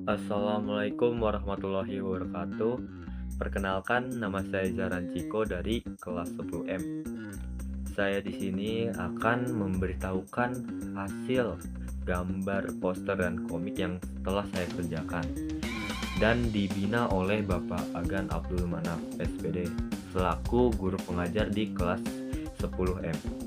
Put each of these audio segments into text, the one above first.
Assalamualaikum warahmatullahi wabarakatuh. Perkenalkan, nama saya Zaran Ciko dari kelas 10M. Saya di sini akan memberitahukan hasil gambar, poster, dan komik yang telah saya kerjakan dan dibina oleh Bapak Agan Abdul Manaf SPD selaku guru pengajar di kelas 10M.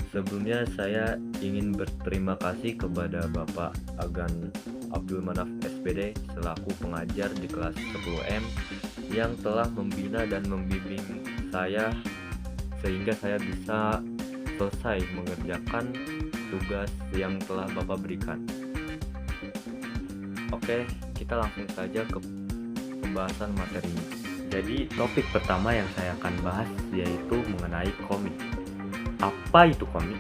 Sebelumnya saya ingin berterima kasih kepada Bapak Agan Abdul Manaf SPD selaku pengajar di kelas 10M yang telah membina dan membimbing saya sehingga saya bisa selesai mengerjakan tugas yang telah Bapak berikan. Oke, kita langsung saja ke pembahasan materinya. Jadi topik pertama yang saya akan bahas yaitu mengenai komik. Apa itu komik?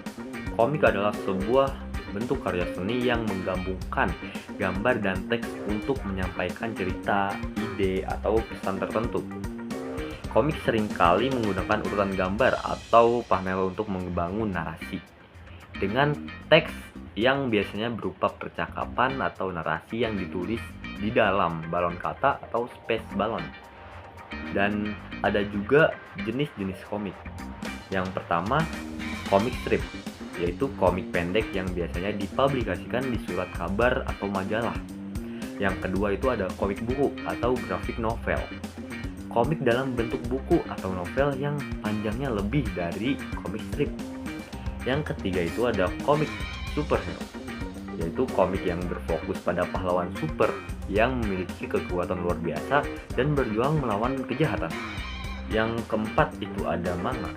Komik adalah sebuah bentuk karya seni yang menggabungkan gambar dan teks untuk menyampaikan cerita, ide, atau pesan tertentu. Komik seringkali menggunakan urutan gambar atau panel untuk membangun narasi dengan teks yang biasanya berupa percakapan atau narasi yang ditulis di dalam balon kata atau space balon. Dan ada juga jenis-jenis komik. Yang pertama, komik strip, yaitu komik pendek yang biasanya dipublikasikan di surat kabar atau majalah. Yang kedua itu ada komik buku atau graphic novel. Komik dalam bentuk buku atau novel yang panjangnya lebih dari komik strip. Yang ketiga itu ada komik superhero, yaitu komik yang berfokus pada pahlawan super yang memiliki kekuatan luar biasa dan berjuang melawan kejahatan. Yang keempat itu ada manga,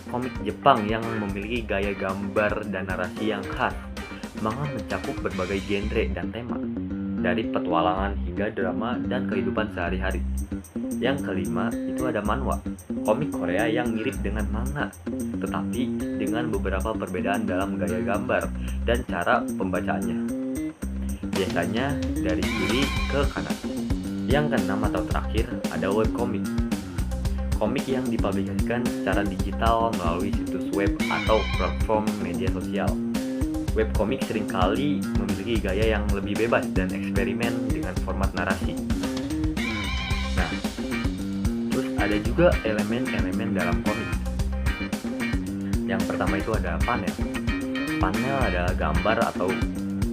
komik Jepang yang memiliki gaya gambar dan narasi yang khas. Manga mencakup berbagai genre dan tema, dari petualangan hingga drama dan kehidupan sehari-hari. Yang kelima itu ada manhwa, komik Korea yang mirip dengan manga, tetapi dengan beberapa perbedaan dalam gaya gambar dan cara pembacaannya. Biasanya dari kiri ke kanan. Yang keenam atau terakhir ada webcomic, komik yang dipublikasikan secara digital melalui situs web atau platform media sosial. Webcomic seringkali memiliki gaya yang lebih bebas dan eksperimen dengan format narasi. Nah, terus ada juga elemen-elemen dalam komik. Yang pertama itu ada panel. Panel adalah gambar atau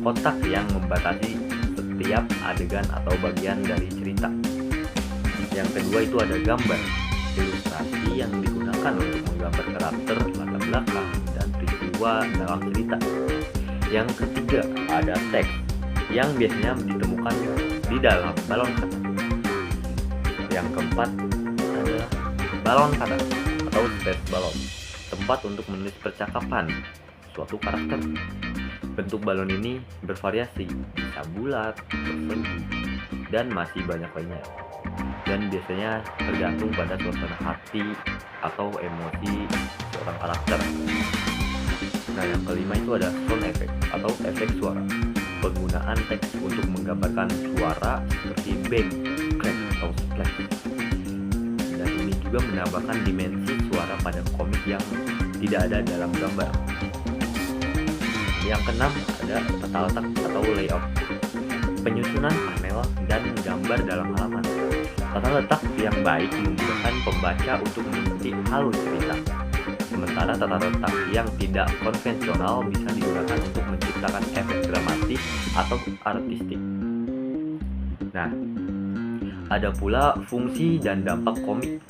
kotak yang membatasi setiap adegan atau bagian dari cerita. Yang kedua itu ada gambar, ilustrasi yang digunakan untuk menggambar karakter, latar belakang, dan peristiwa dalam cerita. Yang ketiga ada teks yang biasanya ditemukan di dalam balon kata. Yang keempat adalah balon kata atau space balon, tempat untuk menulis percakapan suatu karakter. Bentuk balon ini bervariasi, bisa bulat, persegi, dan masih banyak lainnya. Dan biasanya tergantung pada suasana hati atau emosi seorang karakter. Nah, yang kelima itu ada sound effect atau efek suara. Penggunaan teks untuk menggambarkan suara seperti bang, crack, atau splash. Dan ini juga menambahkan dimensi suara pada komik yang tidak ada dalam gambar. Yang keenam ada tata letak atau layout, penyusunan panel dan gambar dalam halaman. Tata letak yang baik memudahkan pembaca untuk mengikuti alur cerita. Sementara tata letak yang tidak konvensional bisa digunakan untuk menciptakan efek dramatis atau artistik. Nah, ada pula fungsi dan dampak komik.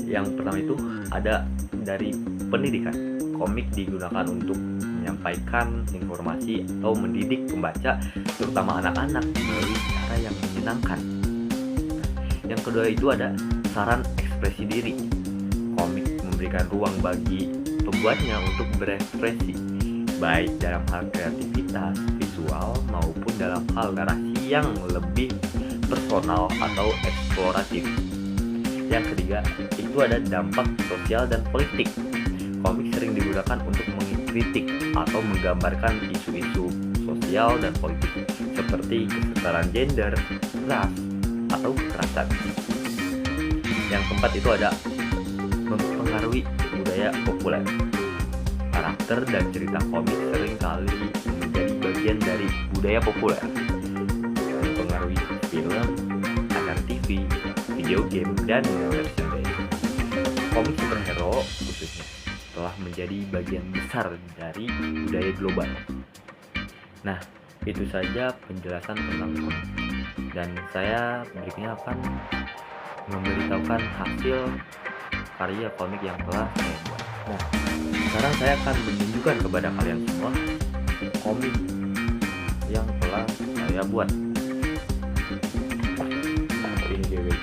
Yang pertama itu ada dari pendidikan. Komik digunakan untuk menyampaikan informasi atau mendidik pembaca, terutama anak-anak, melalui cara yang menyenangkan. Yang kedua itu ada saran ekspresi diri. Komik memberikan ruang bagi pembuatnya untuk berekspresi, baik dalam hal kreativitas, visual, maupun dalam hal narasi yang lebih personal atau eksploratif. Yang ketiga itu ada dampak sosial dan politik. Komik sering digunakan untuk mengkritik atau menggambarkan isu-isu sosial dan politik seperti kesetaraan gender, ras, atau kekerasan. Yang keempat itu ada mempengaruhi budaya populer. Karakter dan cerita komik seringkali menjadi bagian dari budaya populer. video game, dan merchandise. Komik superhero khususnya telah menjadi bagian besar dari budaya global. Nah, itu saja penjelasan tentang komik. Dan saya berikutnya akan memberitahukan hasil karya komik yang telah saya buat. Nah, sekarang saya akan menunjukkan kepada kalian semua komik yang telah saya buat. Ini dia guys.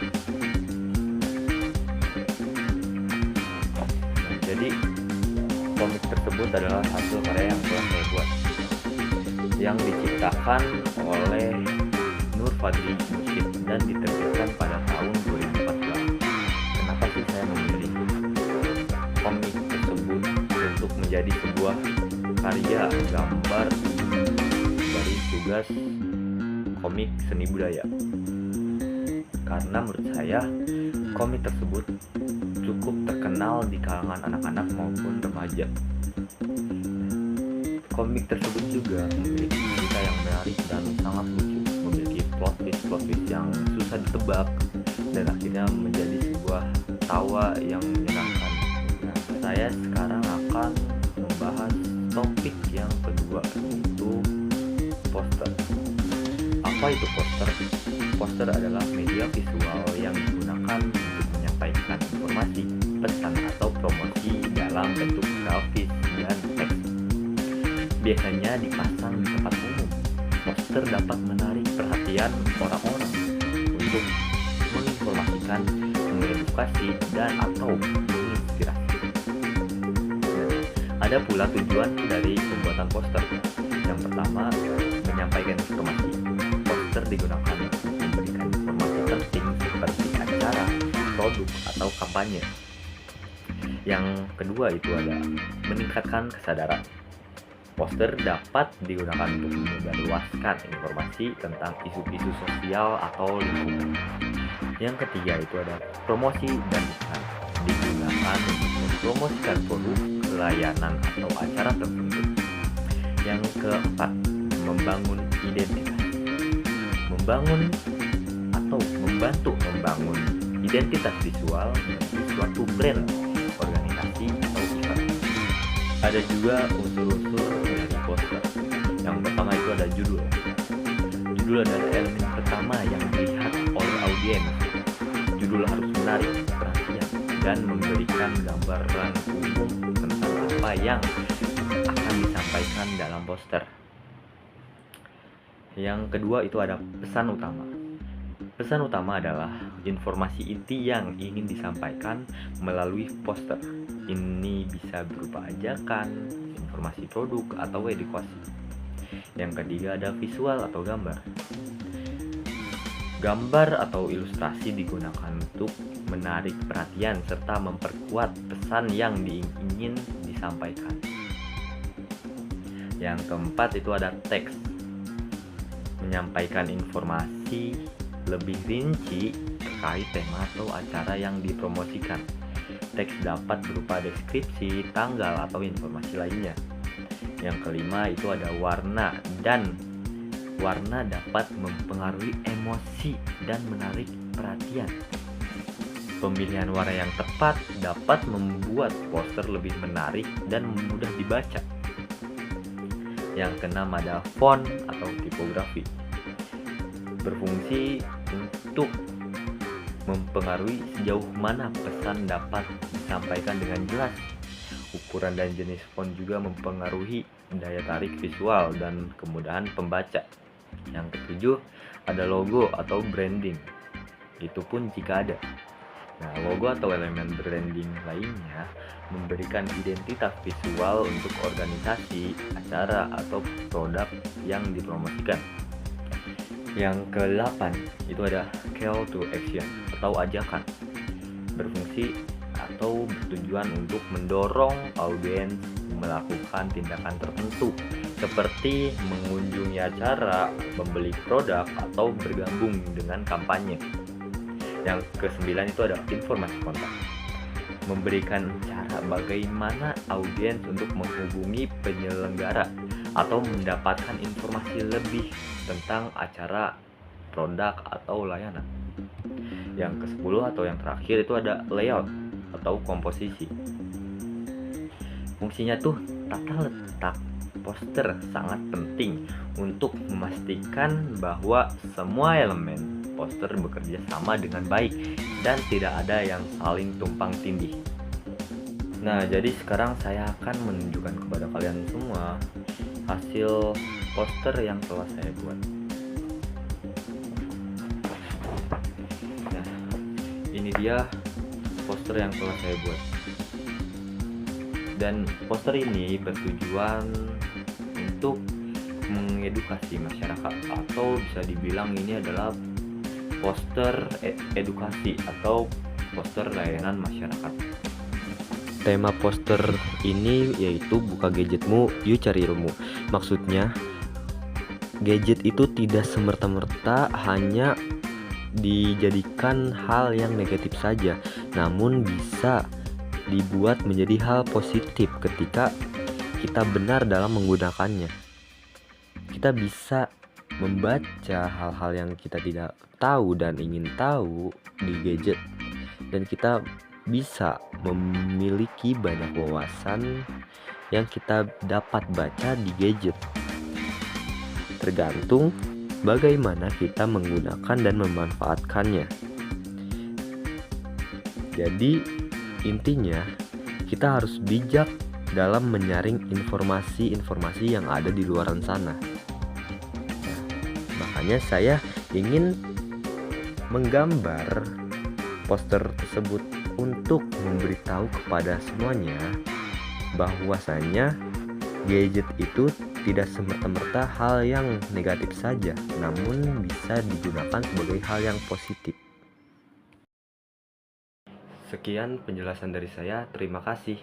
Nah, jadi komik tersebut adalah hasil karya yang telah saya buat, yang diciptakan oleh Nur Fadli Mursyid dan diterbitkan pada tahun 2014. Kenapa sih saya memilih komik tersebut untuk menjadi sebuah karya gambar dari tugas komik seni budaya? Karena menurut saya komik tersebut cukup terkenal di kalangan anak-anak maupun remaja. Komik tersebut juga memiliki cerita yang menarik dan sangat lucu, memiliki plot twist yang susah ditebak, dan akhirnya menjadi sebuah tawa yang menyenangkan. Nah, saya sekarang akan membahas topik yang kedua, yaitu poster. Apa itu poster? Poster adalah media visual yang digunakan untuk menyampaikan informasi, pesan, atau promosi dalam bentuk grafis dan teks. Biasanya dipasang di tempat umum. Poster dapat menarik perhatian orang-orang untuk menginformasikan, mengedukasi, dan atau menginspirasi. Ada pula tujuan dari pembuatan poster. Yang pertama, menyampaikan informasi. Poster digunakan untuk memberikan informasi penting seperti acara, produk, atau kampanye. Yang kedua itu ada meningkatkan kesadaran. Poster dapat digunakan untuk menyebarluaskan informasi tentang isu-isu sosial atau lingkungan. Yang ketiga itu ada promosi dan iklan. Digunakan untuk mempromosikan produk, layanan, atau acara tertentu. Yang keempat, membangun identitas. Membantu membangun identitas visual dari suatu brand, organisasi, atau event. Ada juga unsur-unsur dari poster. Yang pertama itu ada judul. Judul adalah elemen pertama yang dilihat oleh audiens. Judul harus menarik perhatian dan memberikan gambaran umum tentang apa yang akan disampaikan dalam poster. Yang kedua itu ada pesan utama. Pesan utama adalah informasi inti yang ingin disampaikan melalui poster. Ini bisa berupa ajakan, informasi produk, atau edukasi. Yang ketiga ada visual atau gambar. Gambar atau ilustrasi digunakan untuk menarik perhatian serta memperkuat pesan yang ingin disampaikan. Yang keempat itu ada teks. Menyampaikan informasi lebih rinci terkait tema atau acara yang dipromosikan. Teks dapat berupa deskripsi, tanggal, atau informasi lainnya. Yang kelima itu ada warna, dan warna dapat mempengaruhi emosi dan menarik perhatian. Pemilihan warna yang tepat dapat membuat poster lebih menarik dan mudah dibaca. Yang keenam ada font atau tipografi. Berfungsi untuk mempengaruhi sejauh mana pesan dapat disampaikan dengan jelas. Ukuran dan jenis font juga mempengaruhi daya tarik visual dan kemudahan pembaca. Yang ketujuh ada logo atau branding. Itu pun jika ada. Nah, logo atau elemen branding lainnya memberikan identitas visual untuk organisasi, acara, atau produk yang dipromosikan. Yang ke-8 itu ada call to action atau ajakan. Berfungsi atau bertujuan untuk mendorong audiens melakukan tindakan tertentu seperti mengunjungi acara, membeli produk, atau bergabung dengan kampanye. Yang ke-9 itu ada informasi kontak. Memberikan cara bagaimana audiens untuk menghubungi penyelenggara atau mendapatkan informasi lebih tentang acara, produk, atau layanan. Yang ke-10 atau yang terakhir itu ada layout atau komposisi. Fungsinya tuh tata letak poster sangat penting untuk memastikan bahwa semua elemen poster bekerja sama dengan baik dan tidak ada yang saling tumpang tindih. Nah, jadi sekarang saya akan menunjukkan kepada kalian semua hasil poster yang telah saya buat. Nah, ini dia poster yang telah saya buat. Dan poster ini bertujuan untuk mengedukasi masyarakat, atau bisa dibilang ini adalah poster edukasi atau poster layanan masyarakat. Tema poster ini yaitu buka gadgetmu, yuk cari ilmu. Maksudnya, gadget itu tidak semerta-merta hanya dijadikan hal yang negatif saja, namun bisa dibuat menjadi hal positif ketika kita benar dalam menggunakannya. Kita bisa membaca hal-hal yang kita tidak tahu dan ingin tahu di gadget, dan kita bisa memiliki banyak wawasan yang kita dapat baca di gadget. Tergantung bagaimana kita menggunakan dan memanfaatkannya. Jadi intinya kita harus bijak dalam menyaring informasi-informasi yang ada di luar sana. Makanya saya ingin menggambar poster tersebut untuk memberitahu kepada semuanya bahwasanya gadget itu tidak semerta-merta hal yang negatif saja, namun bisa digunakan sebagai hal yang positif. Sekian penjelasan dari saya, terima kasih.